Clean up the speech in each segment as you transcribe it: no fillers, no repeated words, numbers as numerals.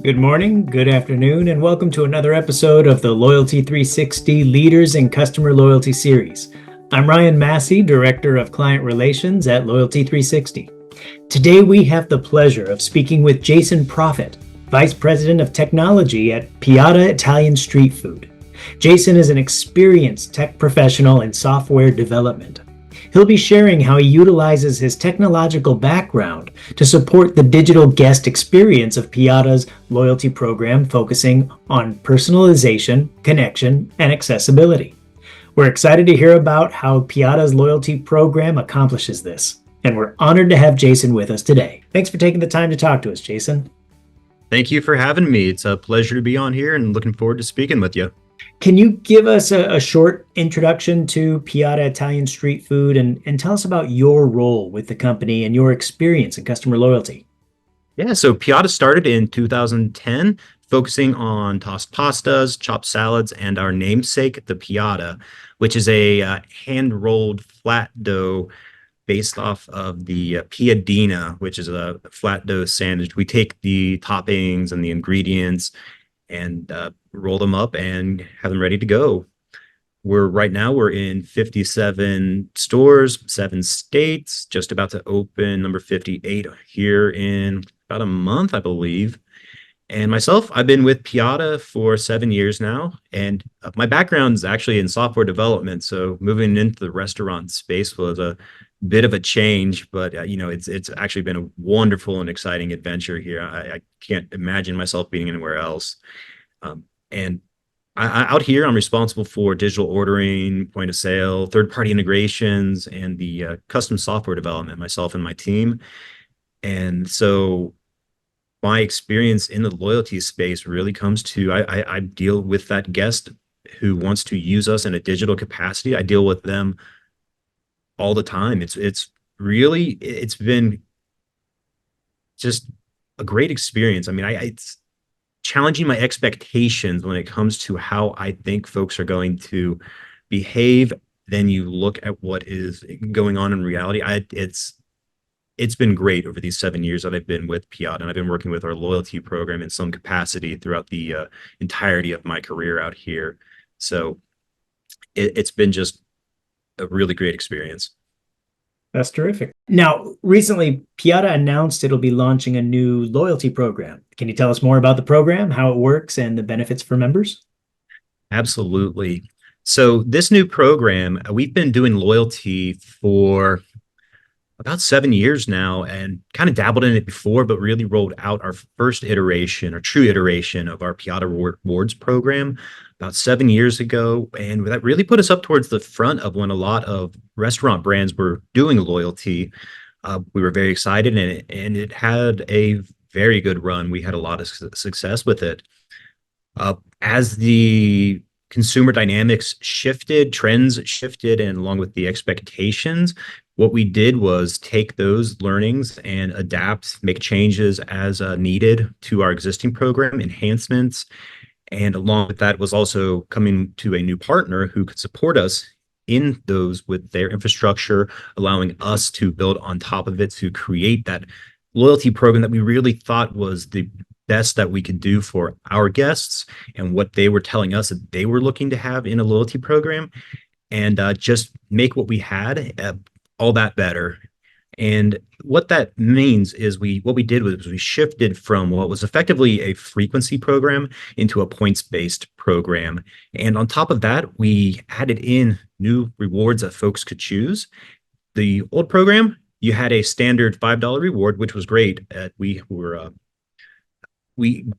Good morning, good afternoon, and welcome to another episode of the Loyalty 360 Leaders in Customer Loyalty series. I'm Ryan Massey, Director of Client Relations at Loyalty 360. Today we have the pleasure of speaking with Jason Profitt, Vice President of Technology at Piada Italian Street Food. Jason is an experienced tech professional in software development. He'll be sharing how he utilizes his technological background to support the digital guest experience of Piada's loyalty program, focusing on personalization, connection, and accessibility. We're excited to hear about how Piada's loyalty program accomplishes this, and we're honored to have Jason with us today. Thanks for taking the time to talk to us, Jason. Thank you for having me. It's a pleasure to be on here and looking forward to speaking with you. Can you give us a short introduction to Piada Italian Street Food and tell us about your role with the company and your experience in customer loyalty? Yeah, so Piada started in 2010, focusing on tossed pastas, chopped salads, and our namesake, the Piada, which is a hand-rolled flat dough based off of the piadina, which is a flat dough sandwich. We take the toppings and the ingredients and roll them up and have them ready to go. Right now we're in 57 stores, 7 states, just about to open number 58 here in about a month, I believe. And myself, I've been with Piada for 7 years now, and my background is actually in software development. So moving into the restaurant space was a bit of a change, but it's actually been a wonderful and exciting adventure here. I can't imagine myself being anywhere else. And out here, I'm responsible for digital ordering, point of sale, third-party integrations, and the custom software development, myself and my team. And so my experience in the loyalty space really comes to, I deal with that guest who wants to use us in a digital capacity. I deal with them all the time. It's been just a great experience. I mean, it's challenging my expectations when it comes to how I think folks are going to behave. Then you look at what is going on in reality. It's been great over these 7 years that I've been with Piada, and I've been working with our loyalty program in some capacity throughout the entirety of my career out here. So it's been just a really great experience. That's terrific. Now, recently, Piada announced it'll be launching a new loyalty program. Can you tell us more about the program, how it works, and the benefits for members? Absolutely. So this new program, we've been doing loyalty for about 7 years now and kind of dabbled in it before, but really rolled out our first iteration or true iteration of our Piada Rewards program about 7 years ago. And that really put us up towards the front of when a lot of restaurant brands were doing loyalty. We were very excited, and it had a very good run. We had a lot of success with it. As the consumer dynamics shifted, trends shifted, and along with the expectations, what we did was take those learnings and adapt, make changes as needed to our existing program, enhancements. And along with that was also coming to a new partner who could support us in those with their infrastructure, allowing us to build on top of it to create that loyalty program that we really thought was the best that we could do for our guests and what they were telling us that they were looking to have in a loyalty program, and just make what we had all that better. And what that means is what we did was we shifted from what was effectively a frequency program into a points-based program. And on top of that, we added in new rewards that folks could choose. The old program, you had a standard $5 reward, which was great. We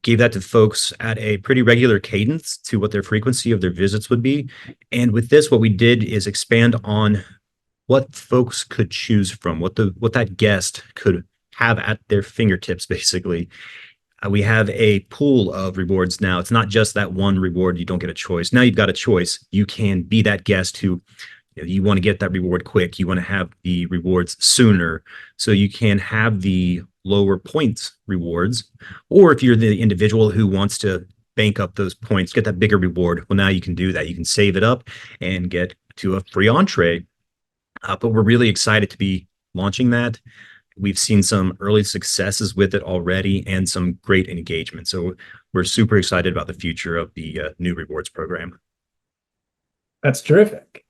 gave that to folks at a pretty regular cadence to what their frequency of their visits would be. And with this, what we did is expand on what folks could choose from, what that guest could have at their fingertips, basically. We have a pool of rewards now. It's not just that one reward. You don't get a choice. Now you've got a choice. You can be that guest who you want to get that reward quick. You want to have the rewards sooner. So you can have the lower points rewards. Or if you're the individual who wants to bank up those points, get that bigger reward, well, now you can do that. You can save it up and get to a free entree. But we're really excited to be launching that. We've seen some early successes with it already and some great engagement. So we're super excited about the future of the new rewards program. That's terrific.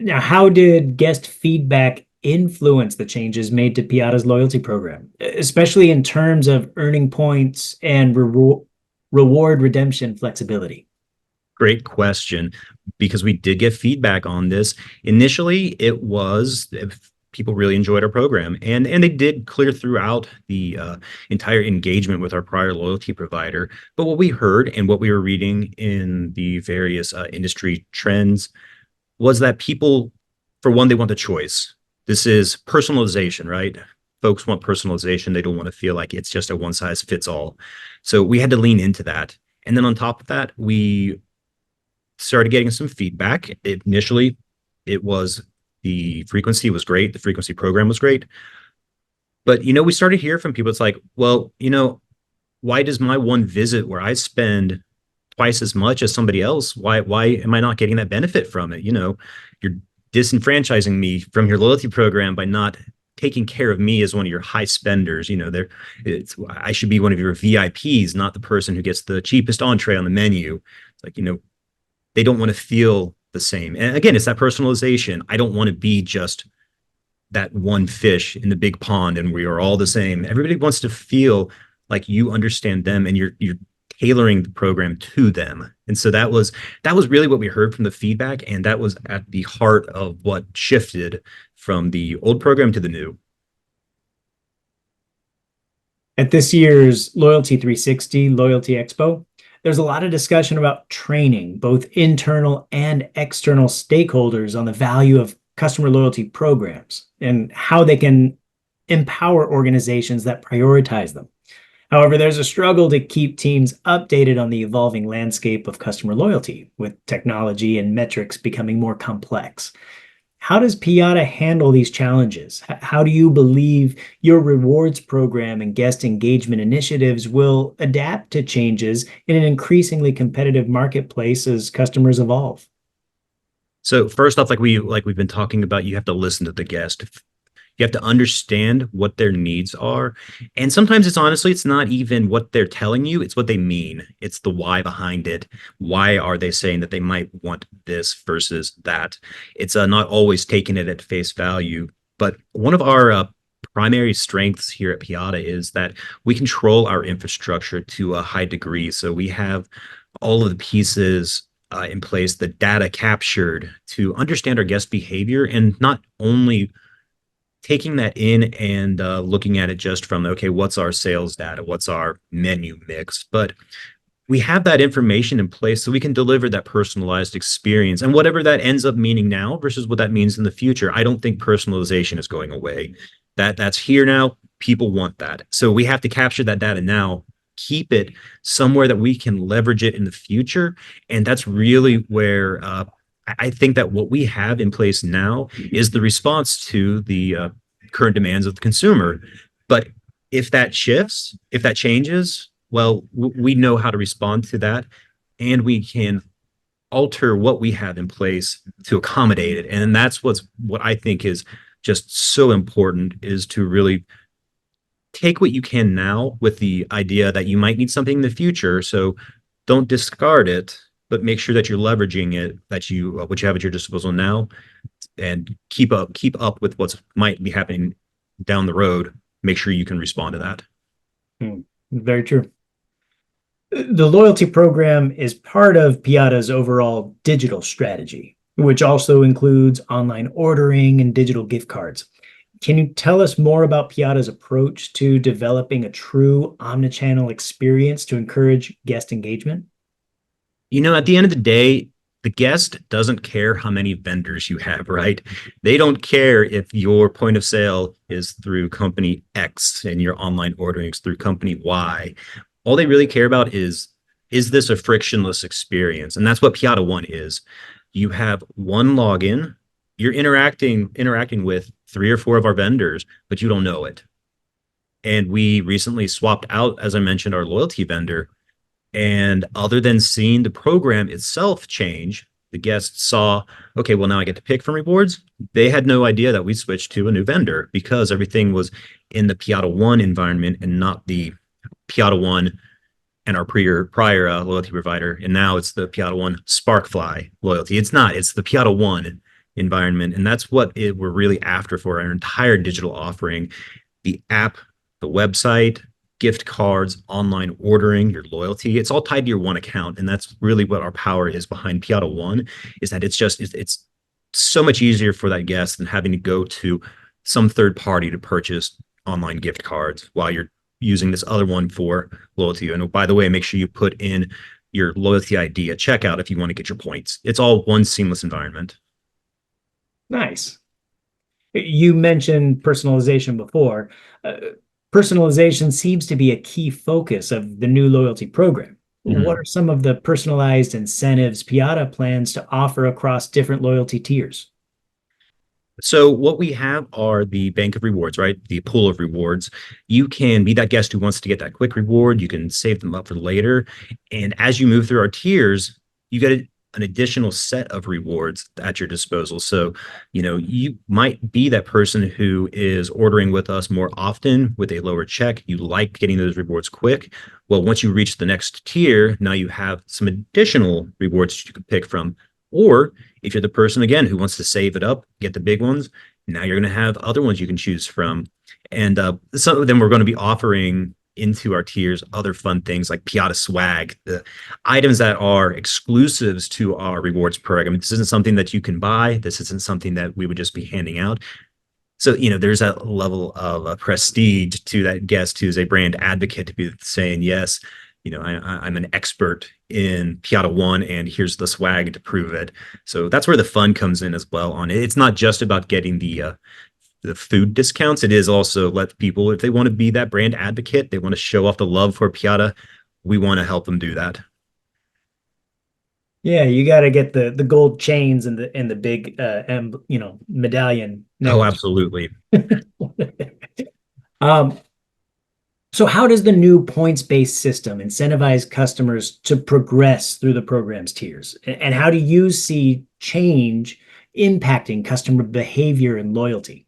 Now, how did guest feedback influence the changes made to Piata's loyalty program, especially in terms of earning points and reward redemption flexibility? Great question, because we did get feedback on this. Initially, it was people really enjoyed our program, and they did clear throughout the entire engagement with our prior loyalty provider. But what we heard and what we were reading in the various industry trends was that people, for one, they want the choice. This is personalization, right? Folks want personalization. They don't want to feel like it's just a one size fits all. So we had to lean into that. And then on top of that, we started getting some feedback. Initially, it was the frequency was great. The frequency program was great. But, we started to hear from people. It's like, well, why does my one visit where I spend twice as much as somebody else, why am I not getting that benefit from it? You're disenfranchising me from your loyalty program by not taking care of me as one of your high spenders. I should be one of your VIPs, not the person who gets the cheapest entree on the menu. It's like, they don't want to feel the same. And again, it's that personalization. I don't want to be just that one fish in the big pond and we are all the same. Everybody wants to feel like you understand them and you're tailoring the program to them. And so that was really what we heard from the feedback. And that was at the heart of what shifted from the old program to the new. At this year's Loyalty 360 Loyalty Expo, there's a lot of discussion about training both internal and external stakeholders on the value of customer loyalty programs and how they can empower organizations that prioritize them. However, there's a struggle to keep teams updated on the evolving landscape of customer loyalty, with technology and metrics becoming more complex. How does Piada handle these challenges? How do you believe your rewards program and guest engagement initiatives will adapt to changes in an increasingly competitive marketplace as customers evolve? So first off, like we've been talking about, you have to listen to the guest. You have to understand what their needs are. And sometimes it's not even what they're telling you, it's what they mean. It's the why behind it. Why are they saying that they might want this versus that? It's not always taking it at face value. But one of our primary strengths here at Piada is that we control our infrastructure to a high degree. So we have all of the pieces in place, the data captured to understand our guest behavior, and not only taking that in and looking at it just from, okay, what's our sales data? What's our menu mix? But we have that information in place so we can deliver that personalized experience, and whatever that ends up meaning now versus what that means in the future. I don't think personalization is going away. That's here now. People want that. So we have to capture that data now, keep it somewhere that we can leverage it in the future. And that's really where I think that what we have in place now is the response to the current demands of the consumer. But if that shifts, if that changes, well, we know how to respond to that, and we can alter what we have in place to accommodate it. And that's what I think is just so important, is to really take what you can now with the idea that you might need something in the future. So don't discard it, but make sure that you're leveraging it, that what you have at your disposal now, and keep up with what's might be happening down the road. Make sure you can respond to that. Very true. The loyalty program is part of Piada's overall digital strategy, which also includes online ordering and digital gift cards. Can you tell us more about Piada's approach to developing a true omnichannel experience to encourage guest engagement? At the end of the day, the guest doesn't care how many vendors you have, right? They don't care if your point of sale is through company X and your online ordering is through company Y. All they really care about is this a frictionless experience? And that's what Piada One is. You have one login, you're interacting with 3 or 4 of our vendors, but you don't know it. And we recently swapped out, as I mentioned, our loyalty vendor. And other than seeing the program itself change, the guests saw, okay, well, now I get to pick from rewards. They had no idea that we switched to a new vendor because everything was in the Piada One environment and not the Piada One and our prior loyalty provider. And now it's the Piada One Sparkfly loyalty. It's not, it's the Piada One environment. And that's what we're really after for our entire digital offering. The app, the website, gift cards, online ordering, your loyalty, it's all tied to your one account. And that's really what our power is behind Piada One, is that it's so much easier for that guest than having to go to some third party to purchase online gift cards while you're using this other one for loyalty. And by the way, make sure you put in your loyalty ID at checkout if you want to get your points. It's all one seamless environment. Nice. You mentioned personalization before. Personalization seems to be a key focus of the new loyalty program. Mhm. What are some of the personalized incentives Piada plans to offer across different loyalty tiers? So what we have are the bank of rewards, right? The pool of rewards. You can be that guest who wants to get that quick reward. You can save them up for later. And as you move through our tiers, you get an additional set of rewards at your disposal. So, you might be that person who is ordering with us more often with a lower check. You like getting those rewards quick. Well, once you reach the next tier, now you have some additional rewards you can pick from. Or if you're the person, again, who wants to save it up, get the big ones, now you're going to have other ones you can choose from. And some of them we're going to be offering into our tiers other fun things like Piada swag, the items that are exclusives to our rewards program. This isn't something that you can buy. This isn't something that we would just be handing out. So, there's that level of prestige to that guest who's a brand advocate to be saying, yes, I'm an expert in Piada One, and here's the swag to prove it. So that's where the fun comes in as well. On it, it's not just about getting the food discounts. It is also let people, if they want to be that brand advocate, they want to show off the love for Piada. We want to help them do that. Yeah, you got to get the gold chains and the big medallion Oh, next. absolutely. Um, so how does the new points-based system incentivize customers to progress through the program's tiers? And how do you see change impacting customer behavior and loyalty?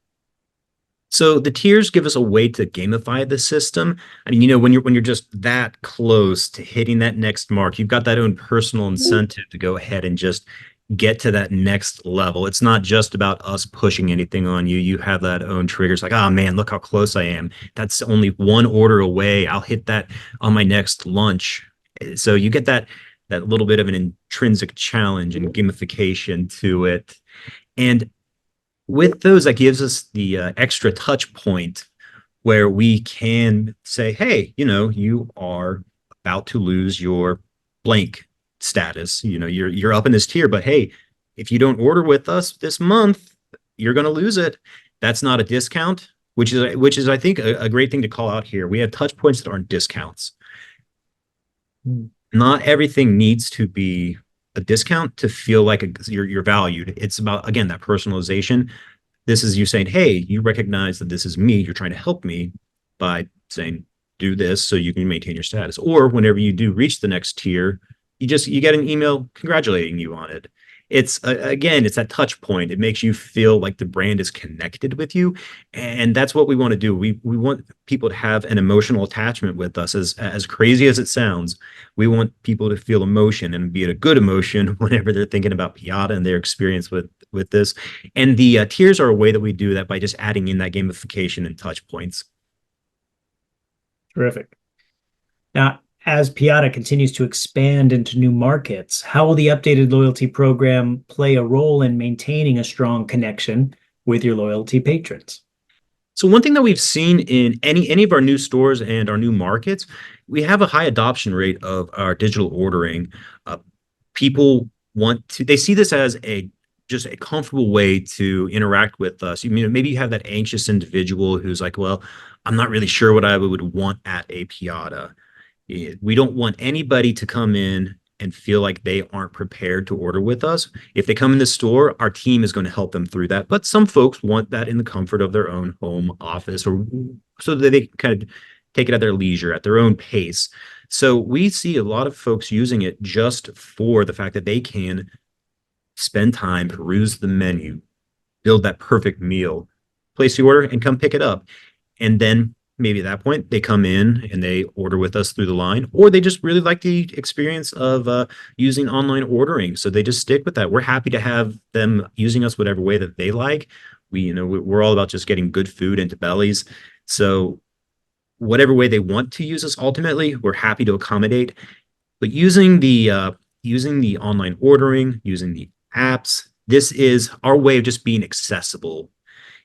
So the tiers give us a way to gamify the system. I mean, when you're just that close to hitting that next mark, you've got that own personal incentive to go ahead and just get to that next level. It's not just about us pushing anything on you. You have that own triggers like, oh man, look how close I am. That's only one order away. I'll hit that on my next lunch. So you get that little bit of an intrinsic challenge and gamification to it. And with those, that gives us the extra touch point where we can say, hey, you are about to lose your blank status. You're up in this tier, but hey, if you don't order with us this month, you're going to lose it. That's not a discount, which is I think a great thing to call out here. We have touch points that aren't discounts. Not everything needs to be a discount to feel like you're valued. It's about, again, that personalization. This is you saying, hey, you recognize that this is me. You're trying to help me by saying, do this so you can maintain your status. Or whenever you do reach the next tier, you get an email congratulating you on it. It's again, it's that touch point. It makes you feel like the brand is connected with you, and that's what we want to do. We want people to have an emotional attachment with us. As crazy as it sounds, we want people to feel emotion, and be it a good emotion whenever they're thinking about Piada and their experience with this. And the tiers are a way that we do that by just adding in that gamification and touch points. Terrific. Now, as Piada continues to expand into new markets, how will the updated loyalty program play a role in maintaining a strong connection with your loyalty patrons? So one thing that we've seen in any of our new stores and our new markets, we have a high adoption rate of our digital ordering. People they see this as just a comfortable way to interact with us. Maybe you have that anxious individual who's like, well, I'm not really sure what I would want at a Piada. We don't want anybody to come in and feel like they aren't prepared to order with us. If they come in the store, our team is going to help them through that. But some folks want that in the comfort of their own home office, or so that they kind of take it at their leisure, at their own pace. So we see a lot of folks using it just for the fact that they can spend time, peruse the menu, build that perfect meal, place the order, and come pick it up. And then maybe at that point they come in and they order with us through the line, or they just really like the experience of using online ordering, so they just stick with that. We're happy to have them using us whatever way that they like. We're all about just getting good food into bellies. So whatever way they want to use us, ultimately, we're happy to accommodate. But using the online ordering, using the apps, this is our way of just being accessible.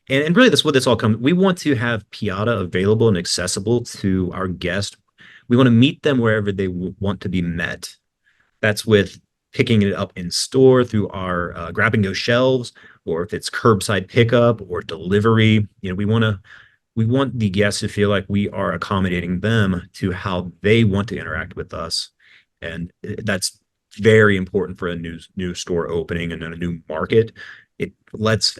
And really, that's what this all comes. We want to have Piada available and accessible to our guests. We want to meet them wherever they want to be met. That's with picking it up in store through our grab and go shelves, or if it's curbside pickup or delivery. We want the guests to feel like we are accommodating them to how they want to interact with us, and that's very important for a new store opening and a new market. It lets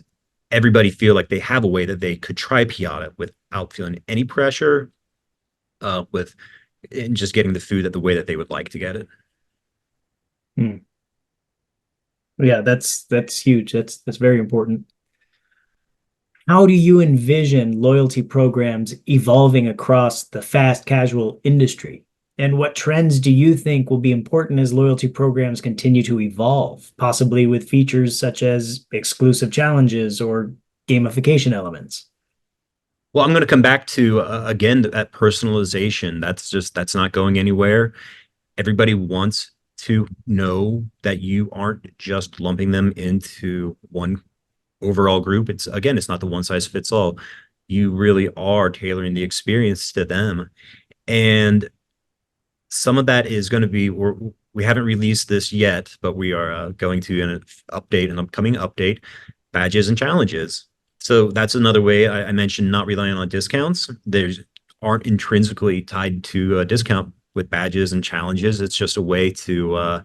everybody feel like they have a way that they could try Piada without feeling any pressure, with and just getting the food the way that they would like to get it. Hmm. Yeah, that's huge. That's very important. How do you envision loyalty programs evolving across the fast casual industry? And what trends do you think will be important as loyalty programs continue to evolve, possibly with features such as exclusive challenges or gamification elements? Well, I'm going to come back to again that personalization. That's not going anywhere. Everybody wants to know that you aren't just lumping them into one overall group. It's not the one size fits all. You really are tailoring the experience to them. And some of that is going to be, we haven't released this yet, but we are going to an upcoming update, badges and challenges. So that's another way. I mentioned not relying on discounts. There's aren't intrinsically tied to a discount with badges and challenges. It's just a way to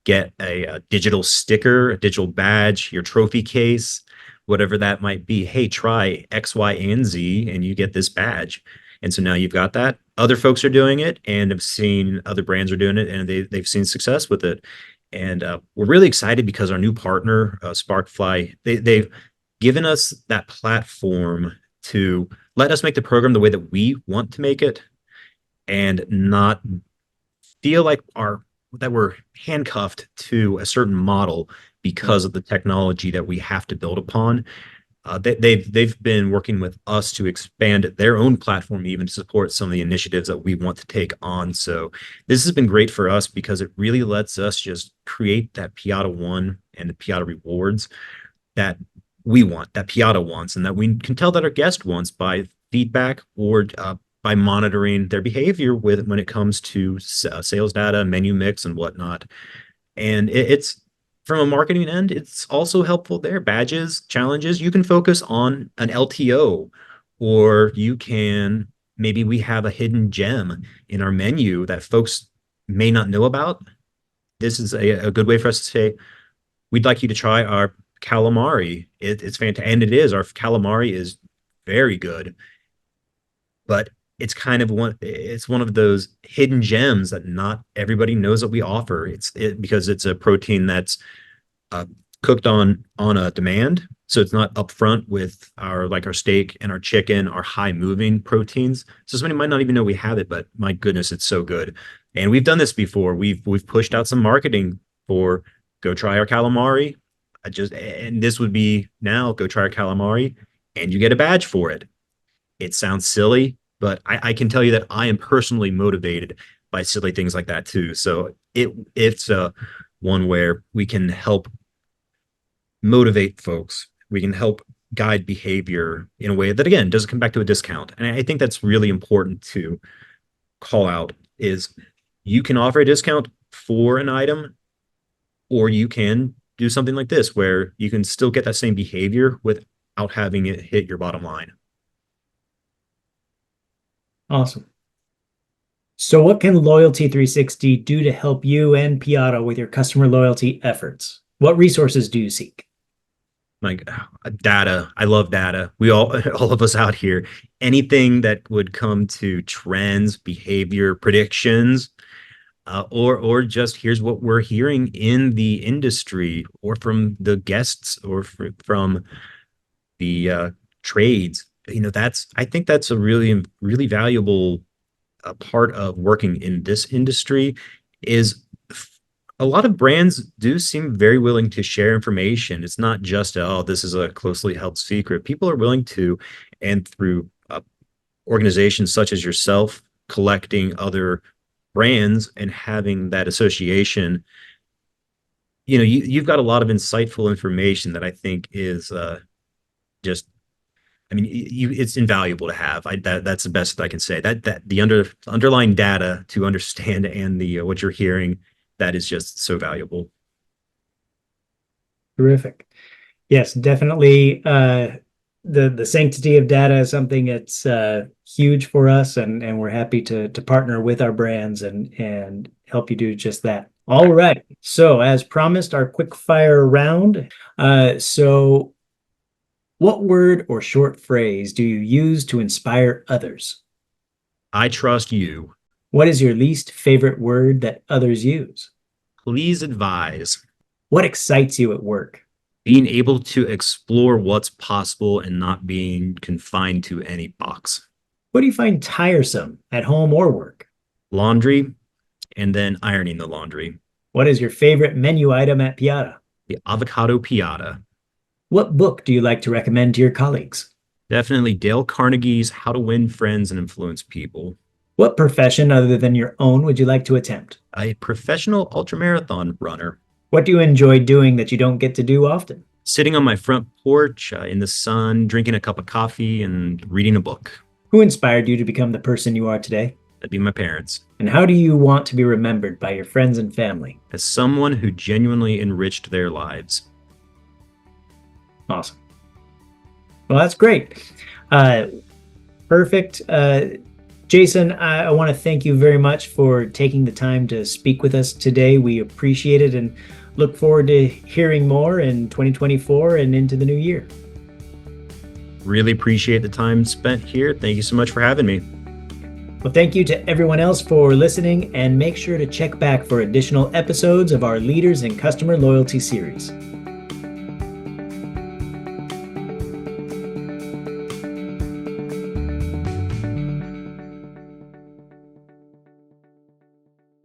get a digital sticker, a digital badge, your trophy case, whatever that might be. Hey, try X, Y, and Z, and you get this badge. And so now you've got that. Other folks are doing it, and have seen other brands are doing it, and they've seen success with it. And we're really excited because our new partner, Sparkfly, they've given us that platform to let us make the program the way that we want to make it, and not feel like that we're handcuffed to a certain model because of the technology that we have to build upon. They've been working with us to expand their own platform, even to support some of the initiatives that we want to take on. So this has been great for us because it really lets us just create that Piada One and the Piada rewards that we want, that Piada wants, and that we can tell that our guest wants by feedback, or by monitoring their behavior when it comes to sales data, menu mix, and whatnot. And it's from a marketing end, it's also helpful there. Badges, challenges, you can focus on an LTO, or maybe we have a hidden gem in our menu that folks may not know about. This is a good way for us to say, we'd like you to try our calamari. It's fantastic. And our calamari is very good, but it's one of those hidden gems that not everybody knows that we offer. Because it's a protein that's cooked on a demand, so it's not upfront with our steak and our chicken, our high moving proteins. So somebody might not even know we have it, but my goodness, it's so good. And we've done this before. We've pushed out some marketing for go try our calamari. And this would be now go try our calamari, and you get a badge for it. It sounds silly, but I can tell you that I am personally motivated by silly things like that too. So it's one where we can help motivate folks. We can help guide behavior in a way that, again, doesn't come back to a discount. And I think that's really important to call out, is you can offer a discount for an item, or you can do something like this where you can still get that same behavior without having it hit your bottom line. Awesome. So what can Loyalty 360 do to help you and Piada with your customer loyalty efforts? What resources do you seek? Like data. I love data. We all of us out here, anything that would come to trends, behavior, predictions, or just here's what we're hearing in the industry, or from the guests, or from the trades. I think that's a really valuable part of working in this industry. Is a lot of brands do seem very willing to share information. It's not just, oh, this is a closely held secret. People are willing to, and through organizations such as yourself, collecting other brands and having that association, you've got a lot of insightful information that I think is just, it's invaluable to have. That's the best that I can say. That the underlying data to understand, and the what you're hearing, that is just so valuable. Terrific. Yes, definitely. The sanctity of data is something that's huge for us, and we're happy to partner with our brands and help you do just that. All right. So as promised, our quick fire round. So what word or short phrase do you use to inspire others? I trust you. What is your least favorite word that others use? Please advise. What excites you at work? Being able to explore what's possible and not being confined to any box. What do you find tiresome at home or work? Laundry, and then ironing the laundry. What is your favorite menu item at Piada? The avocado piada. What book do you like to recommend to your colleagues? Definitely Dale Carnegie's How to Win Friends and Influence People. What profession other than your own would you like to attempt? A professional ultramarathon runner. What do you enjoy doing that you don't get to do often? Sitting on my front porch in the sun, drinking a cup of coffee and reading a book. Who inspired you to become the person you are today? That'd be my parents. And how do you want to be remembered by your friends and family? As someone who genuinely enriched their lives. Awesome. Well, that's great. Perfect. Jason, I want to thank you very much for taking the time to speak with us today. We appreciate it and look forward to hearing more in 2024 and into the new year. Really appreciate the time spent here. Thank you so much for having me. Well, thank you to everyone else for listening, and make sure to check back for additional episodes of our Leaders in Customer Loyalty series.